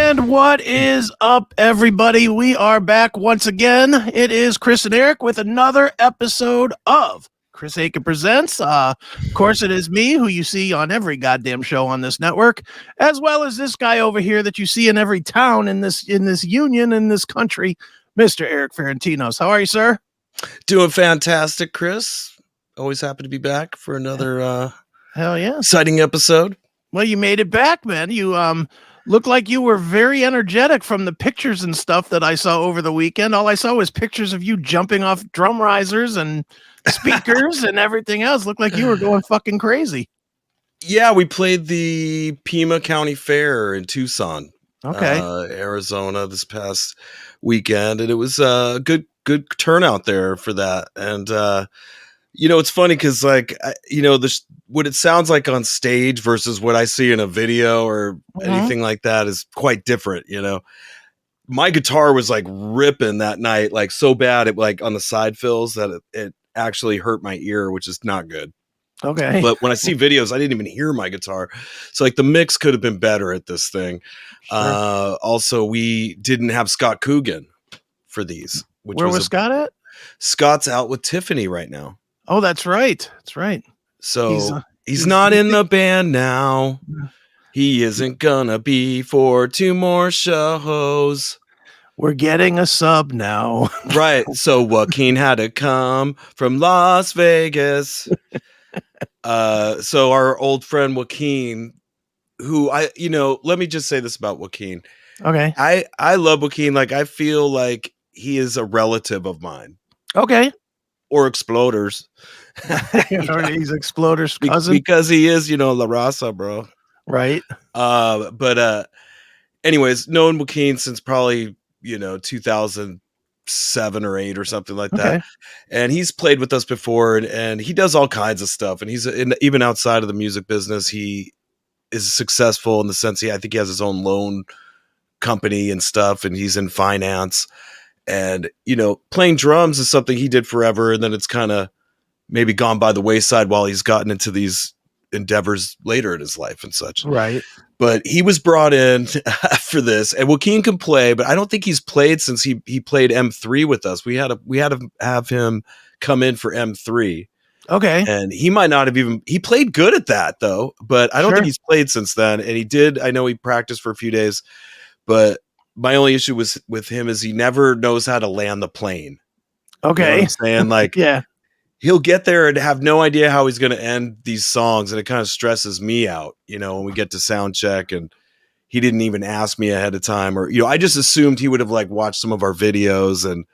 And what is up, everybody? We are back once again. It is Chris and Erik with another episode of CHRIS AKIN Presents. Of course, it is me, who you see on every goddamn show on this network, as well as this guy over here that you see in every town in this union, in this country, Mr. Erik Ferentinos. How are you, sir? Doing fantastic, Chris. Always happy to be back for another hell yeah, exciting episode. Well, you made it back, man. You looked like you were very energetic from the pictures and stuff that I saw over the weekend. All I saw was pictures of you jumping off drum risers and speakers and everything else. Looked like you were going fucking crazy. Yeah, we played the Pima County Fair in Tucson, Arizona this past weekend, and it was a good turnout there for that. And it's funny because what it sounds like on stage versus what I see in a video or anything like that is quite different. My guitar was like ripping that night, like so bad it like on the side fills that it actually hurt my ear, which is not good. Okay. But when I see videos, I didn't even hear my guitar. So like the mix could have been better at this thing. Sure. Also, we didn't have Scott Coogan for these. Where was Scott at? Scott's out with Tiffany right now. Oh, that's right. That's right. So he's not in the band now. He isn't gonna be for 2 more shows. We're getting a sub now. Right. So Joaquin had to come from Las Vegas. So our old friend Joaquin, who let me just say this about Joaquin. Okay. I love Joaquin. Like, I feel like he is a relative of mine. Okay. Or Exploders. Or he's Exploder's cousin. Because he is, La Raza, bro. Right. But anyways, known Joaquin since probably, 2007 or 8 or something like that. Okay. And he's played with us before and he does all kinds of stuff. And he's even outside of the music business, he is successful in the sense I think he has his own loan company and stuff, and he's in finance. And, playing drums is something he did forever. And then it's kind of maybe gone by the wayside while he's gotten into these endeavors later in his life and such. Right. But he was brought in for this, and Joaquin can play, but I don't think he's played since he played M3 with us. We had to have him come in for M3. Okay. And he might not have he played good at that though, but I don't think he's played since then. And I know he practiced for a few days, but my only issue with him is he never knows how to land the plane. Okay. You know what I'm saying? Like, yeah. He'll get there and have no idea how he's going to end these songs. And it kind of stresses me out, when we get to sound check and he didn't even ask me ahead of time, or, I just assumed he would have like watched some of our videos and,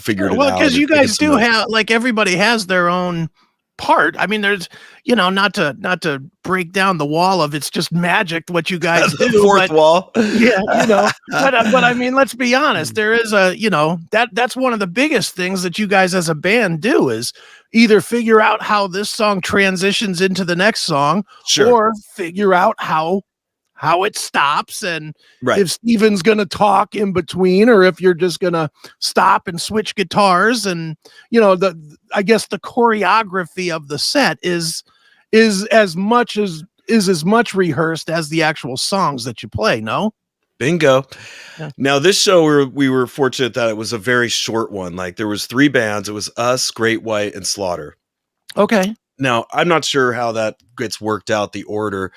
figured it out. Well, because you guys do have, like, everybody has their own part. I mean, there's, not to break down the wall of it's just magic what you guys do. The fourth wall. Yeah, but I mean, let's be honest. There is that's one of the biggest things that you guys as a band do is either figure out how this song transitions into the next song, or figure out how it stops, and if Steven's going to talk in between, or if you're just going to stop and switch guitars. And, I guess the choreography of the set is as much rehearsed as the actual songs that you play. No? Bingo. Yeah. Now this show, we were fortunate that it was a very short one. Like, there was 3 bands. It was us, Great White, and Slaughter. Okay. Now I'm not sure how that gets worked out, the order.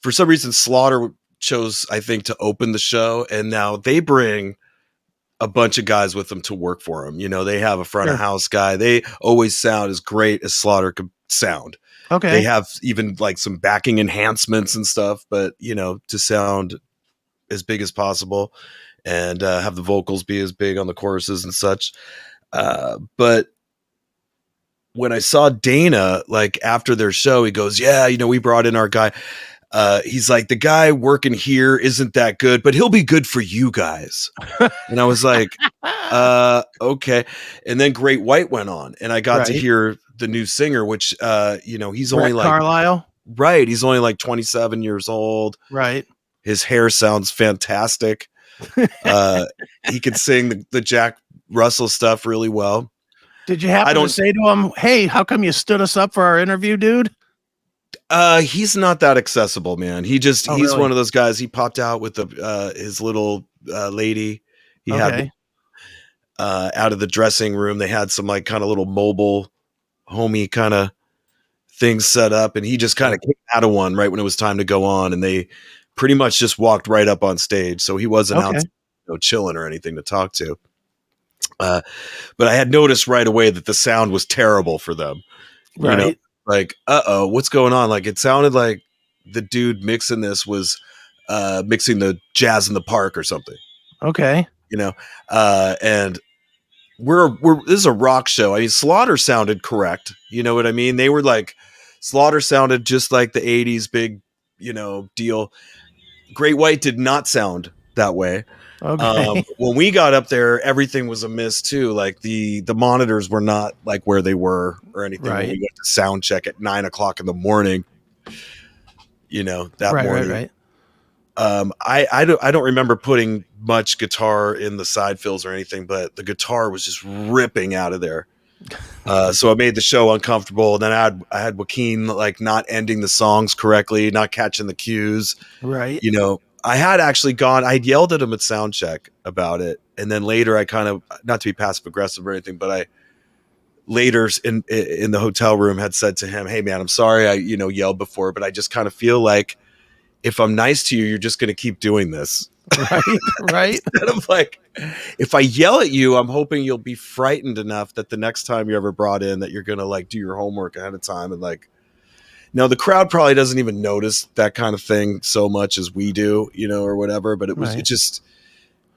For some reason, Slaughter chose, I think, to open the show, and now they bring a bunch of guys with them to work for them. They have a front of house guy. They always sound as great as Slaughter could sound. Okay. They have even like some backing enhancements and stuff, but to sound as big as possible and have the vocals be as big on the choruses and such. But when I saw Dana, like after their show, he goes, "Yeah, we brought in our guy." He's like, "The guy working here isn't that good, but he'll be good for you guys." And I was like, okay. And then Great White went on, and I got to hear the new singer, which, he's only like Carlisle. Right. He's only like 27 years old. Right. His hair sounds fantastic. He can sing the Jack Russell stuff really well. Did you happen to say to him, "Hey, how come you stood us up for our interview, dude"? He's not that accessible, man. He's really? one of those guys. He popped out with his little lady. He had Okay. out of the dressing room. They had some like kind of little mobile homey kind of things set up, and he just kind of came out of one right when it was time to go on, and they pretty much just walked right up on stage. So he wasn't out, chilling or anything to talk to. But I had noticed right away that the sound was terrible for them. Right. You know, like, what's going on? Like, it sounded like the dude mixing this was mixing the Jazz in the Park or something. Okay. You know, and this is a rock show. I mean, Slaughter sounded correct. You know what I mean? They were like, Slaughter sounded just like the 80s big, deal. Great White did not sound that way. Okay. When we got up there, everything was amiss too. Like the monitors were not like where they were or anything. Right. When we went to sound check at 9:00 in the morning, that morning. Right. I don't remember putting much guitar in the side fills or anything, but the guitar was just ripping out of there. So it made the show uncomfortable. And then I had Joaquin like not ending the songs correctly, not catching the cues. Right. I had actually I'd yelled at him at sound check about it. And then later I kind of, not to be passive aggressive or anything, but I later in the hotel room had said to him, "Hey man, I'm sorry I, yelled before, but I just kind of feel like if I'm nice to you, you're just going to keep doing this." Right. Instead of like, if I yell at you, I'm hoping you'll be frightened enough that the next time you're ever brought in that you're going to like do your homework ahead of time. And like, no, the crowd probably doesn't even notice that kind of thing so much as we do, or whatever, but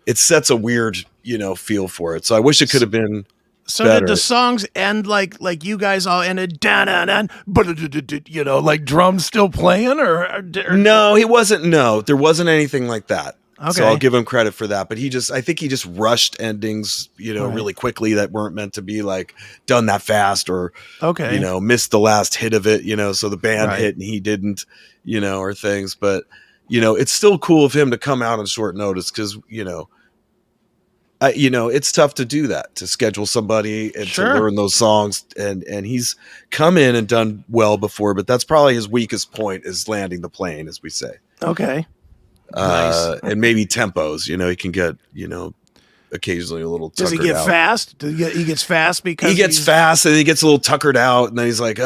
it sets a weird, feel for it. So I wish it could have been So better. did the songs end like you guys all ended down, but like drums still playing or No, he wasn't. No, there wasn't anything like that. Okay. So I'll give him credit for that. But I think he just rushed endings, really quickly that weren't meant to be like done that fast or, missed the last hit of it, so the band hit and he didn't, or things. But, it's still cool of him to come out on short notice because, it's tough to do that, to schedule somebody and to learn those songs. And he's come in and done well before, but that's probably his weakest point is landing the plane, as we say. Okay. Nice. And maybe tempos, he can get, occasionally a little tuckered out. Does he get fast? He gets fast because he gets fast and he gets a little tuckered out and then he's like,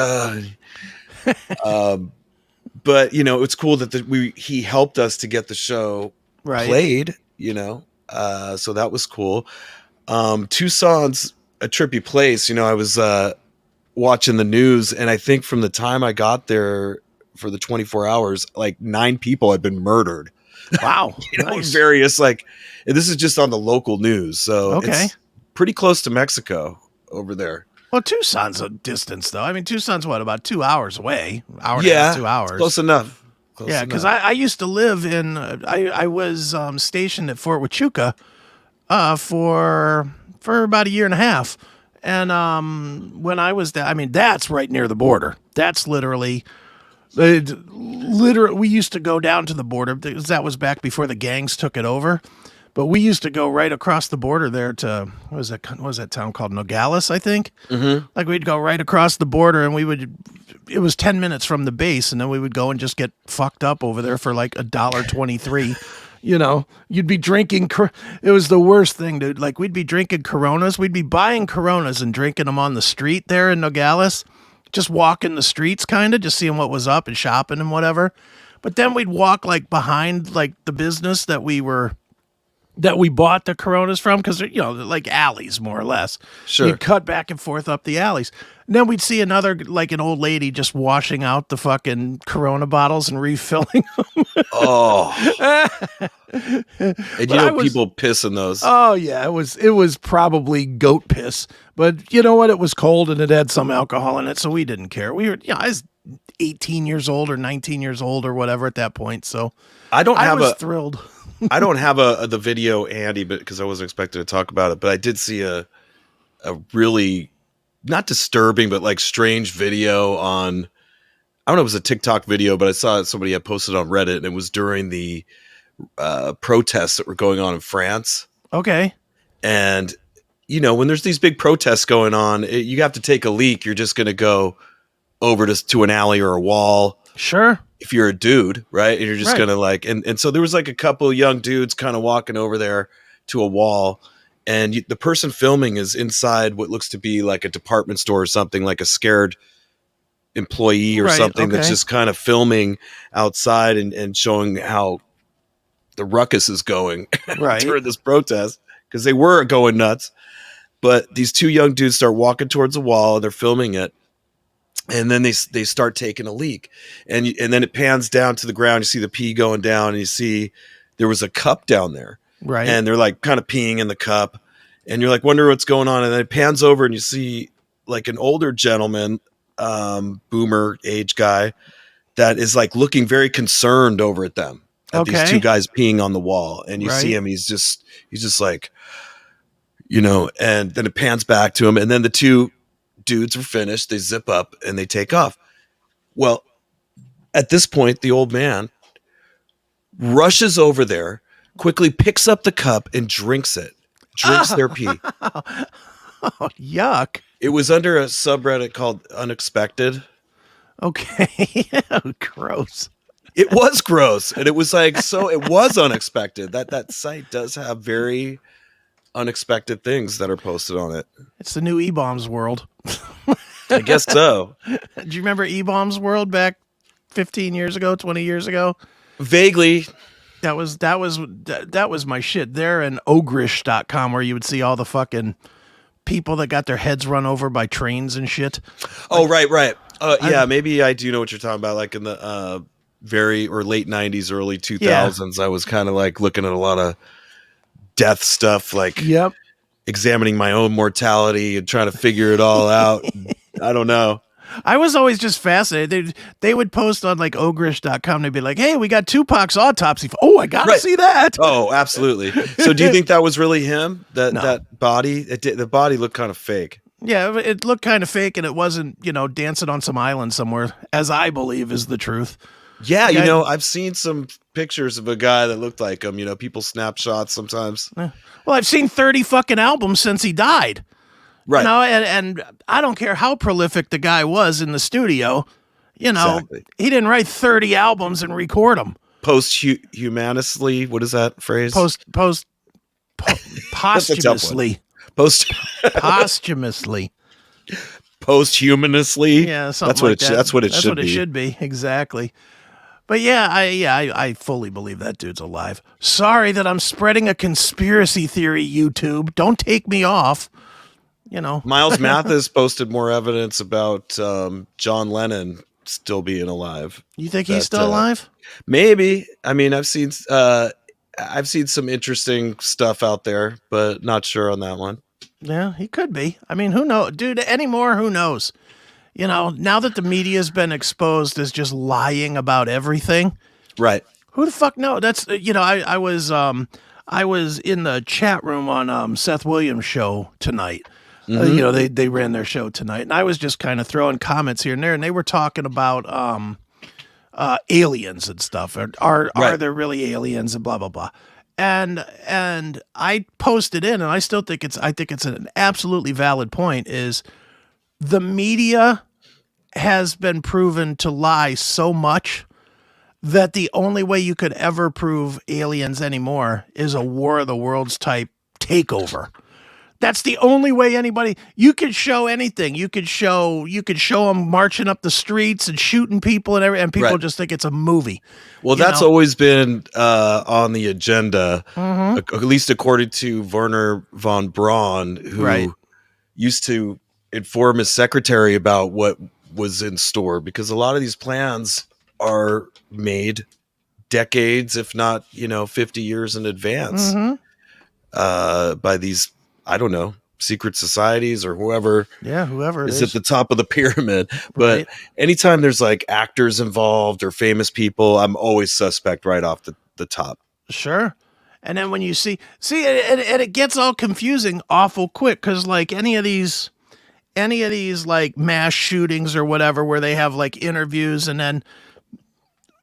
but it's cool that he helped us to get the show played, so that was cool. Tucson's a trippy place. I was watching the news and I think from the time I got there for the 24 hours, like 9 people had been murdered. Wow. Nice. Various and this is just on the local news. So it's pretty close to Mexico over there. Well, Tucson's a distance though. I mean, Tucson's about 2 hours away, hour and 2 hours. Close enough. Because I used to live in, I was stationed at Fort Huachuca for about a year and a half. And when I was there, I mean, that's right near the border. That's literally, we used to go down to the border. That was back before the gangs took it over. But we used to go right across the border there to, what was that town called? Nogales, I think. Mm-hmm. Like we'd go right across the border and it was 10 minutes from the base. And then we would go and just get fucked up over there for like $1.23. You'd be drinking. It was the worst thing, dude. Like we'd be drinking Coronas. We'd be buying Coronas and drinking them on the street there in Nogales. Just walking the streets kind of, just seeing what was up and shopping and whatever. But then we'd walk like behind like the business that we bought the Coronas from, because they're like alleys more or less. Sure. You'd cut back and forth up the alleys. And then we'd see another, like an old lady just washing out the fucking Corona bottles and refilling them. Oh. And people piss in those. Oh yeah, it was probably goat piss. But you know what? It was cold and it had some alcohol in it, so we didn't care. We were, I was 18 years old or 19 years old or whatever at that point. So I was thrilled. I don't have the video handy, but because I wasn't expected to talk about it, but I did see a really not disturbing, but like strange video on, I don't know, it was a TikTok video, but I saw somebody had posted on Reddit and it was during the protests that were going on in France. Okay. And, when there's these big protests going on, you have to take a leak. You're just going to go over to an alley or a wall. Sure. If you're a dude, right? And you're just Right. gonna like, and so there was like a couple young dudes kind of walking over there to a wall, and the person filming is inside what looks to be like a department store or something, like a scared employee or Right, something that's okay. just kind of filming outside and showing how the ruckus is going Right. during this protest, because they were going nuts. But these two young dudes start walking towards the wall, they're filming it, and then they start taking a leak, and then it pans down to the ground. You see the pee going down, and you see there was a cup down there, Right. and they're like kind of peeing in the cup, and you're like, wonder what's going on. And then it pans over, and you see like an older gentleman, boomer age guy, that is like looking very concerned over at them, at these two guys peeing on the wall, and you see him, he's just like, you know, and then it pans back to him, and then the two dudes are finished, they zip up and they take off. Well, at this point, the old man rushes over there, quickly picks up the cup and drinks their pee. Oh, yuck. It was under a subreddit called Unexpected. Okay. Gross. It was gross, and it was like, so it was unexpected. That site does have very unexpected things that are posted on it. It's the new Ebaumsworld. I guess so. Do you remember Ebaumsworld back 15 years ago, 20 years ago? Vaguely. That was my shit. There and Ogrish.com, where you would see all the fucking people that got their heads run over by trains and shit. Oh, right. Yeah, maybe I do know what you're talking about. Like in the late 90s, early 2000s, I was kind of like looking at a lot of death stuff, like examining my own mortality and trying to figure it all out. I don't know. I was always just fascinated. They would post on like Ogrish.com. They'd be like, "Hey, we got Tupac's autopsy. Oh, I gotta see that." Oh, absolutely. So, do you think that was really him? That body? The body looked kind of fake. Yeah, it looked kind of fake, and it wasn't, dancing on some island somewhere, as I believe is the truth. Yeah, I've seen some pictures of a guy that looked like him. People snap shots sometimes. Well, I've seen 30 fucking albums since he died. Right. And I don't care how prolific the guy was in the studio. Exactly. He didn't write 30 albums and record them. Posthumously, what is that phrase? Posthumously. Posthumously. Posthumanously. Yeah, something That's what it should be. That's what it should be. Exactly. But yeah, I fully believe that dude's alive. Sorry that I'm spreading a conspiracy theory, YouTube. Don't take me off. Miles Mathis posted more evidence about John Lennon still being alive. You think he's still alive? Maybe. I mean, I've seen some interesting stuff out there, but not sure on that one. Yeah, he could be. I mean, who knows? Dude, anymore, who knows? Now that the media's been exposed as just lying about everything. Right. Who the fuck knows? That's, I was in the chat room on Seth Williams' show tonight. Mm-hmm. They ran their show tonight, and I was just kind of throwing comments here and there, and they were talking about aliens and stuff. Are there really aliens and blah blah blah. And I posted in, and I still think it's an absolutely valid point, is the media has been proven to lie so much that the only way you could ever prove aliens anymore is a War of the Worlds type takeover. That's the only way you could show anything. You could show them marching up the streets and shooting people and people just think it's a movie. Well, that's always been on the agenda, at least according to Werner Von Braun, who used to inform his secretary about what was in store, because a lot of these plans are made decades, if not 50 years in advance, by these, I don't know, secret societies or whoever is at the top of the pyramid. But anytime there's like actors involved or famous people, I'm always suspect right off the top. Sure. And then when you see and it gets all confusing awful quick, because like any of these like mass shootings or whatever, where they have like interviews, and then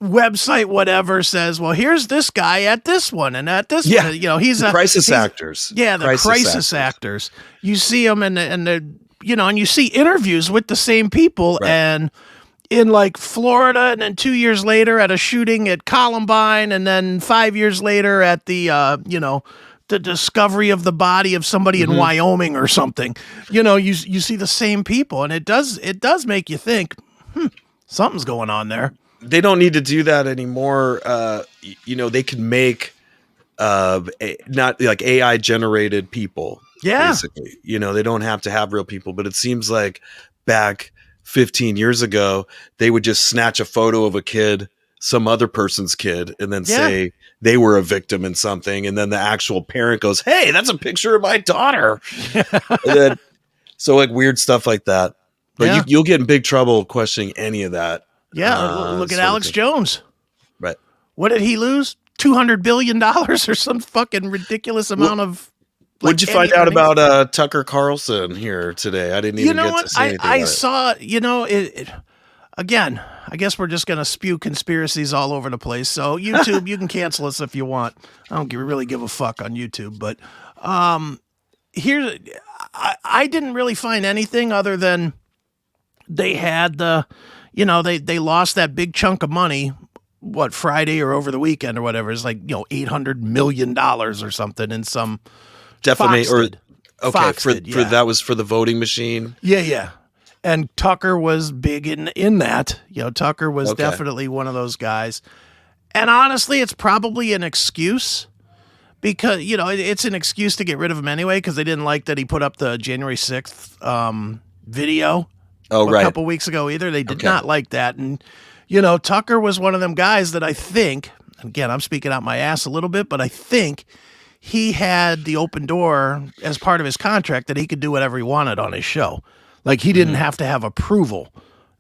website whatever says, well, here's this guy at this one and at this one. He's a crisis actors. Yeah, the crisis actors. You see them and you see interviews with the same people, and in like Florida, and then 2 years later at a shooting at Columbine, and then 5 years later at the the discovery of the body of somebody in Wyoming or something. You see the same people, and it does make you think, something's going on there. They don't need to do that anymore. They can make not like AI generated people. Yeah. Basically, they don't have to have real people, but it seems like back 15 years ago, they would just snatch a photo of a kid, some other person's kid, and then say they were a victim in something. And then the actual parent goes, "Hey, that's a picture of my daughter." So like weird stuff like that. But you'll get in big trouble questioning any of that. Yeah. Look at Alex Jones. Right. What did he lose? $200 billion or some fucking ridiculous amount of. What'd you find out about Tucker Carlson here today? I didn't even get to say anything. I saw, again, I guess we're just going to spew conspiracies all over the place. So YouTube, you can cancel us if you want. I don't really give a fuck on YouTube. But here, I didn't really find anything other than they had they lost that big chunk of money, Friday or over the weekend or whatever. It's like, $800 million or something in some... Definitely, Fox did, for that was for the voting machine. Yeah. And Tucker was big in that. Tucker was definitely one of those guys. And honestly, it's probably an excuse because, it's an excuse to get rid of him anyway because they didn't like that he put up the January 6th video a couple weeks ago either. They did not like that. And, Tucker was one of them guys that I think, again, I'm speaking out my ass a little bit, but I think he had the open door as part of his contract that he could do whatever he wanted on his show. Like he didn't have to have approval.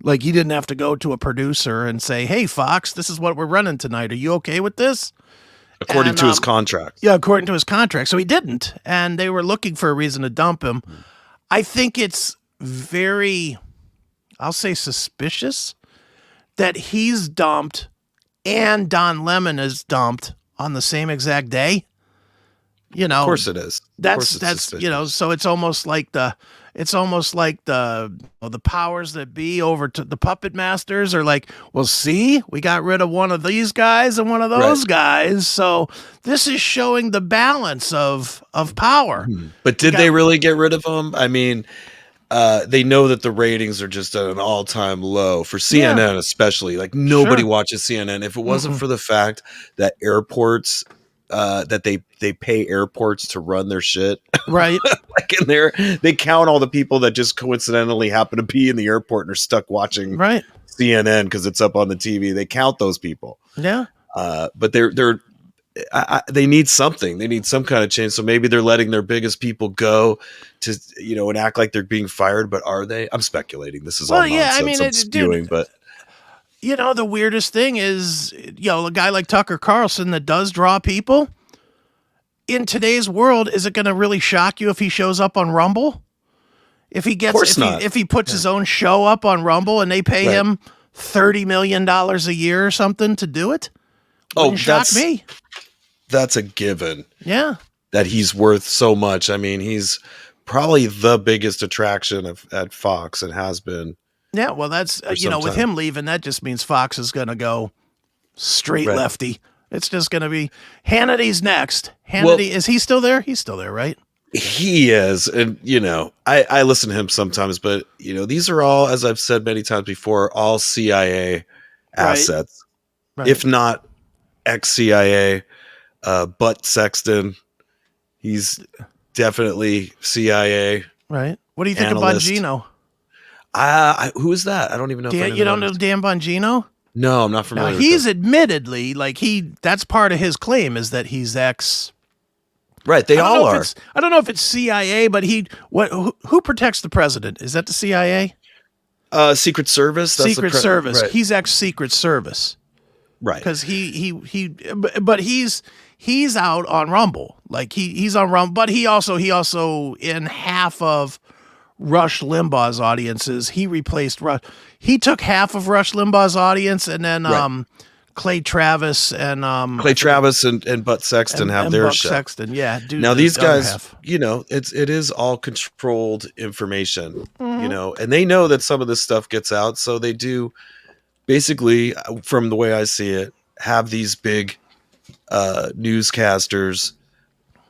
Like he didn't have to go to a producer and say, "Hey, Fox, this is what we're running tonight. Are you okay with this?" According to his contract. Yeah, according to his contract. So he didn't. And they were looking for a reason to dump him. I think it's very, I'll say suspicious that he's dumped and Don Lemon is dumped on the same exact day. Of course it is. That's so it's almost like the powers that be over to the puppet masters are like, well, see, we got rid of one of these guys and one of those guys. So this is showing the balance of power. But did they really get rid of them? I mean, they know that the ratings are just at an all-time low for CNN, especially. Like nobody watches CNN. If it wasn't for the fact that airports that they pay airports to run their shit. Right. Like in there, they count all the people that just coincidentally happen to be in the airport and are stuck watching CNN because it's up on the TV. They count those people. Yeah. But they need something. They need some kind of change. So maybe they're letting their biggest people go to, and act like they're being fired. But are they? I'm speculating. This is all nonsense. I mean, I'm spewing, but. The weirdest thing is, a guy like Tucker Carlson that does draw people. In today's world, is it going to really shock you if he shows up on Rumble? If he gets, if he puts his own show up on Rumble and they pay him $30 million a year or something to do it? Wouldn't shock me. That's a given. Yeah. That he's worth so much. I mean, he's probably the biggest attraction at Fox and has been. Yeah, well, that's, with him leaving, that just means Fox is going to go straight lefty. It's just going to be Hannity's next. Hannity, is he still there? He's still there, right? He is. And, I listen to him sometimes, but, these are all, as I've said many times before, all CIA assets. Right. If not ex-CIA, Butt Sexton. He's definitely CIA. Right. What do you think about Bongino? Who is that? I don't even know. You don't know Dan Bongino? No, I'm not familiar. Now, he's admittedly that's part of his claim is that he's ex. Right, they all are. I don't know if it's CIA, but who protects the president? Is that the CIA? Secret Service. That's Secret Service. Right. He's ex-Secret Service. Right. Because but he's out on Rumble. Like he's on Rumble, but he also in half of Rush Limbaugh's audiences, he replaced Rush. He took half of Rush Limbaugh's audience, and then Clay Travis and Butt Sexton have their Buck show. Sexton, yeah. Now these guys, it is all controlled information, and they know that some of this stuff gets out, so they do basically, from the way I see it, have these big newscasters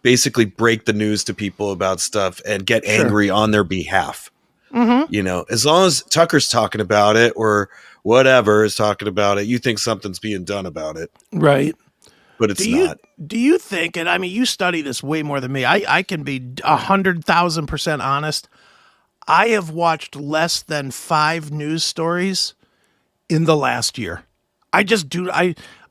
basically break the news to people about stuff and get angry on their behalf. You know, as long as Tucker's talking about it or whatever is talking about it, you think something's being done about it. Right. But it's not. Do you think, and I mean, you study this way more than me. I can be 100,000% honest. I have watched less than 5 news stories in the last year. I just do.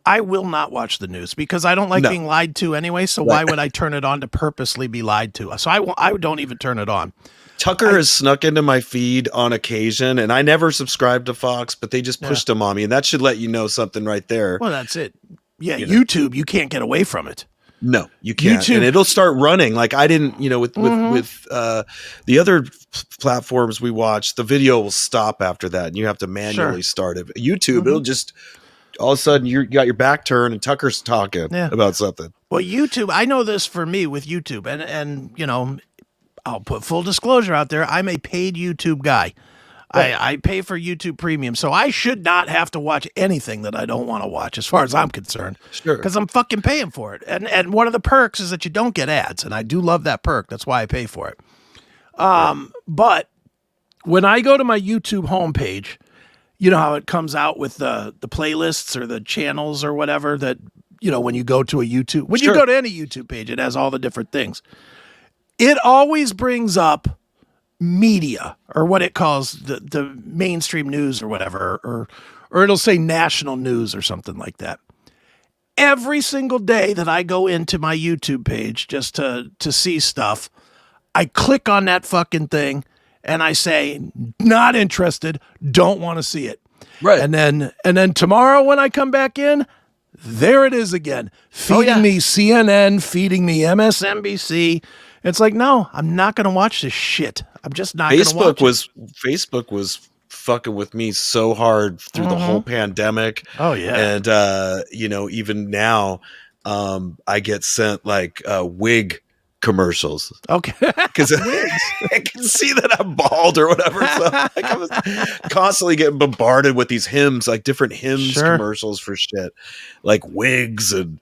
I will not watch the news because I don't like being lied to anyway. So why would I turn it on to purposely be lied to? So I don't even turn it on. Tucker has snuck into my feed on occasion, and I never subscribed to Fox, but they just pushed him on me, and that should let you know something right there. Well, that's it. Yeah, YouTube, you can't get away from it. No, you can't. YouTube. And it'll start running. Like I didn't, you know, with the other platforms we watch, the video will stop after that, and you have to manually start it. YouTube, it'll just all of a sudden you got your back turned and Tucker's talking about something. Well, YouTube, I know this for me with YouTube, and you know, I'll put full disclosure out there. I'm a paid YouTube guy. I pay for YouTube Premium, so I should not have to watch anything that I don't want to watch, as far as I'm concerned. Sure, because I'm fucking paying for it. And one of the perks is that you don't get ads, and I do love that perk. That's why I pay for it. But when I go to my YouTube homepage, you know how it comes out with the playlists or the channels or whatever that, you know, when you go to a YouTube, when you go to any YouTube page, it has all the different things. It always brings up media, or what it calls the mainstream news or whatever, or it'll say national news or something like that. Every single day that I go into my YouTube page just to see stuff, I click on that fucking thing and I say, not interested, don't want to see it. Right. And then tomorrow when I come back in, there it is again, feeding me CNN, feeding me MSNBC. It's like, no, I'm not going to watch this shit. I'm just not going to watch it. Facebook was fucking with me so hard through the whole pandemic. Oh, yeah. And, you know, even now, I get sent like wig commercials. Okay. Because I can see that I'm bald or whatever. So like, I was constantly getting bombarded with these hymns, like different hymns commercials for shit, like wigs and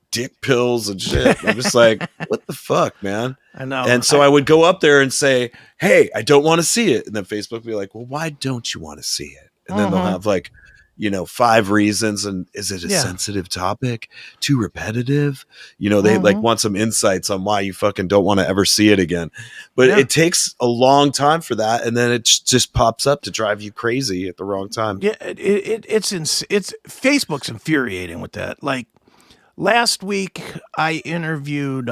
dick pills and shit. I'm just like, what the fuck, man? I know. And so I would go up there and say, hey, I don't want to see it. And then Facebook would be like, well, why don't you want to see it? And then they'll have like, you know, 5 reasons. And is it a sensitive topic? Too repetitive? You know, they like want some insights on why you fucking don't want to ever see it again. But it takes a long time for that. And then it just pops up to drive you crazy at the wrong time. Yeah, it's Facebook's infuriating with that. Like, last week, I interviewed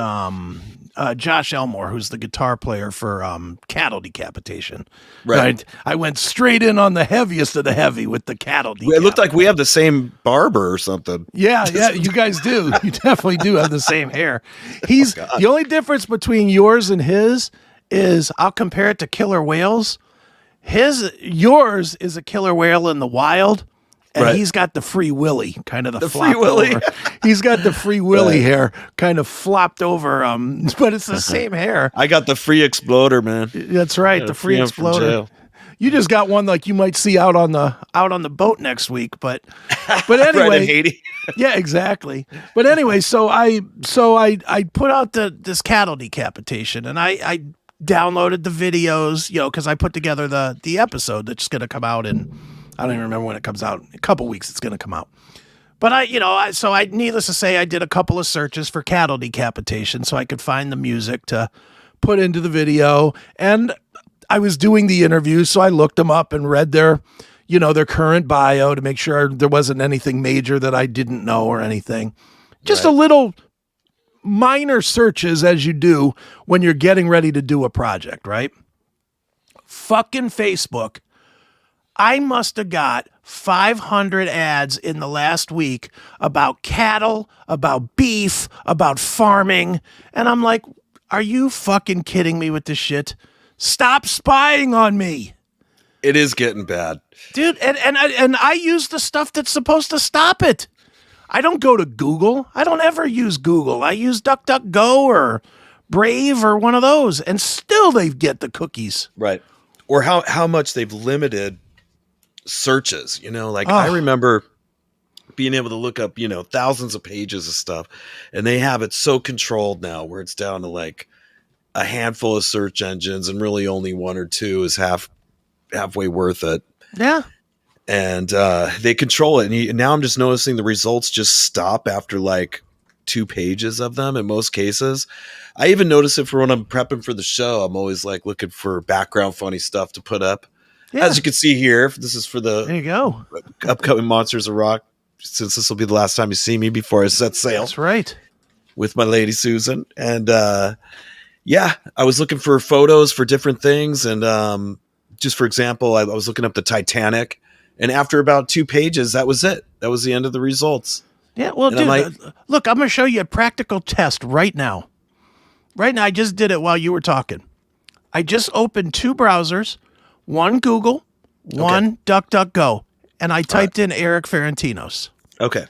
Josh Elmore, who's the guitar player for Cattle Decapitation. Right. I went straight in on the heaviest of the heavy with the cattle decapitation. It looked like we have the same barber or something. Yeah, you guys do. You definitely do have the same hair. The only difference between yours and his is I'll compare it to killer whales. Yours is a killer whale in the wild. And he's got the free willy, kind of the free willy. He's got the free willy hair, kind of flopped over. But it's the same hair. I got the free exploder, man. That's right, the free exploder. You just got one like you might see out on the boat next week. But anyway, right in Haiti. Yeah, exactly. But anyway, so I put out this cattle decapitation, and I downloaded the videos, you know, because I put together the episode that's going to come out in. I don't even remember when it comes out. In a couple weeks, it's going to come out. But needless to say, I did a couple of searches for cattle decapitation so I could find the music to put into the video. And I was doing the interviews, so I looked them up and read their current bio to make sure there wasn't anything major that I didn't know or anything. Just a little minor searches as you do when you're getting ready to do a project, right? Fucking Facebook. I must have got 500 ads in the last week about cattle, about beef, about farming. And I'm like, are you fucking kidding me with this shit? Stop spying on me. It is getting bad. Dude, and I use the stuff that's supposed to stop it. I don't go to Google. I don't ever use Google. I use DuckDuckGo or Brave or one of those. And still they get the cookies. Right. Or how much they've limited searches, like Oh. I remember being able to look up, thousands of pages of stuff, and they have it so controlled now where it's down to like a handful of search engines and really only one or two is halfway worth it. Yeah. And they control it. And now I'm just noticing the results just stop after like 2 pages of them in most cases. I even notice it for when I'm prepping for the show. I'm always like looking for background funny stuff to put up. Yeah. As you can see here, this is for There the you go. upcoming Monsters of Rock, since this will be the last time you see me before I set sail. That's right. With my lady Susan. And yeah, I was looking for photos for different things. And just for example, I was looking up the Titanic. And after about 2 pages, that was it. That was the end of the results. Yeah, well, And dude, look, I'm going to show you a practical test right now. Right now, I just did it while you were talking. I just opened 2 browsers, one Google, one DuckDuckGo, and I typed in Erik Ferentinos. Okay.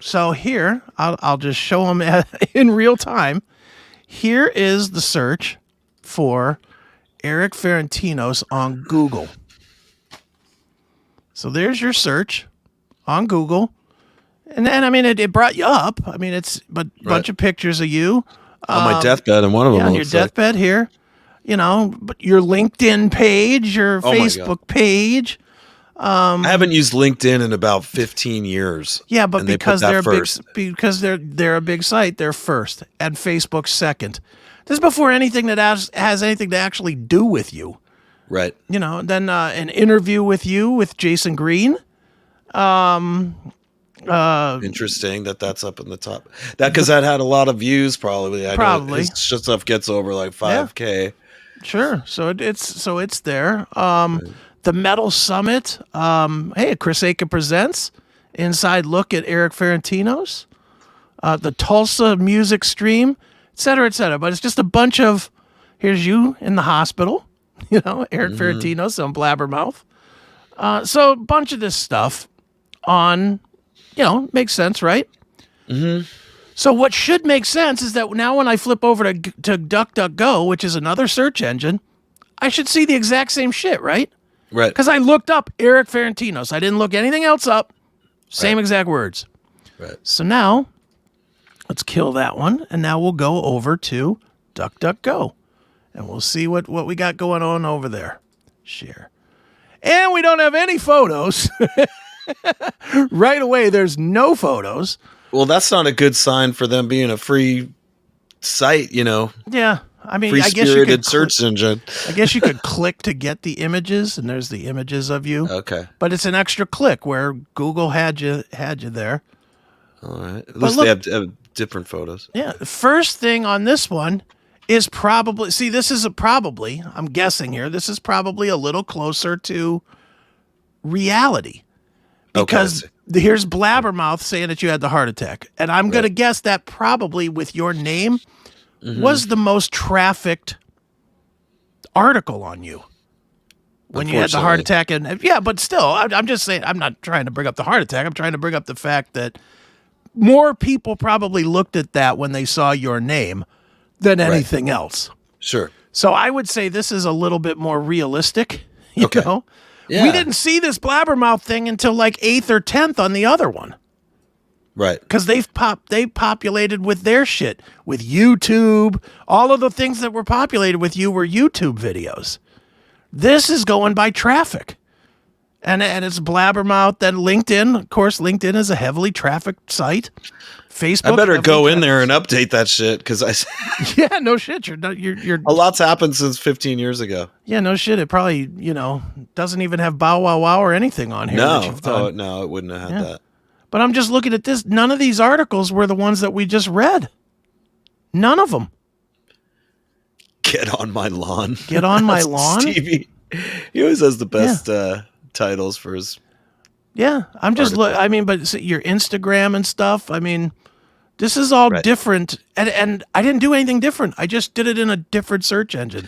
So here, I'll just show them in real time. Here is the search for Erik Ferentinos on Google. So there's your search on Google. And then, I mean, it brought you up. I mean, it's a bunch of pictures of you. On my deathbed, and one of them on your looks like- deathbed here. But your LinkedIn page, your Facebook page. I haven't used LinkedIn in about 15 years. Yeah, but and they because put that they're first. because they're a big site, they're first, and Facebook's second. This is before anything that has anything to actually do with you. Right. Then an interview with you with Jason Green. Interesting that's up in the top. Because that had a lot of views, probably. I know his stuff gets over like 5K. Sure. So it's there. The Metal Summit. Hey, CHRIS Akin Presents. Inside look at Erik Ferentinos. The Tulsa music stream, et cetera, et cetera. But it's just a bunch of, here's you in the hospital, Erik Ferentinos on Blabbermouth. So a bunch of this stuff on, makes sense, right? Mm-hmm. So what should make sense is that now when I flip over to DuckDuckGo, which is another search engine, I should see the exact same shit, right? Right. Because I looked up Erik Ferentinos. I didn't look anything else up. Same exact words. Right. So now, let's kill that one, and now we'll go over to DuckDuckGo, and we'll see what we got going on over there. Share. And we don't have any photos. Right away, there's no photos. Well, that's not a good sign for them being a free site, Yeah. I mean, I guess you free-spirited could search engine. I guess you could click to get the images, and there's the images of you. Okay. But it's an extra click where Google had you there. All right. At least they have different photos. Yeah. The first thing on this one is probably, this is I'm guessing here, this is probably a little closer to reality. Because here's Blabbermouth saying that you had the heart attack. And I'm going to guess that probably with your name was the most trafficked article on you when you had the heart attack. And yeah, but still, I'm just saying, I'm not trying to bring up the heart attack. I'm trying to bring up the fact that more people probably looked at that when they saw your name than anything else. Sure. So I would say this is a little bit more realistic, you know? Yeah. We didn't see this Blabbermouth thing until like 8th or 10th on the other one. Right. Because they populated with their shit, with YouTube. All of the things that were populated with you were YouTube videos. This is going by traffic. And it's Blabbermouth, then LinkedIn. Of course, LinkedIn is a heavily trafficked site. Facebook. I better go in there and update that shit because yeah, no shit. You're a lot's happened since 15 years ago. Yeah, no shit. It probably, doesn't even have Bow Wow Wow or anything on here. No, that you've done. no, it wouldn't have had that. But I'm just looking at this. None of these articles were the ones that we just read. None of them. Get on my lawn. Get on my lawn. Stevie. He always has the best titles for his. Yeah, I'm just I mean, but your Instagram and stuff. I mean, this is all different, and I didn't do anything different. I just did it in a different search engine.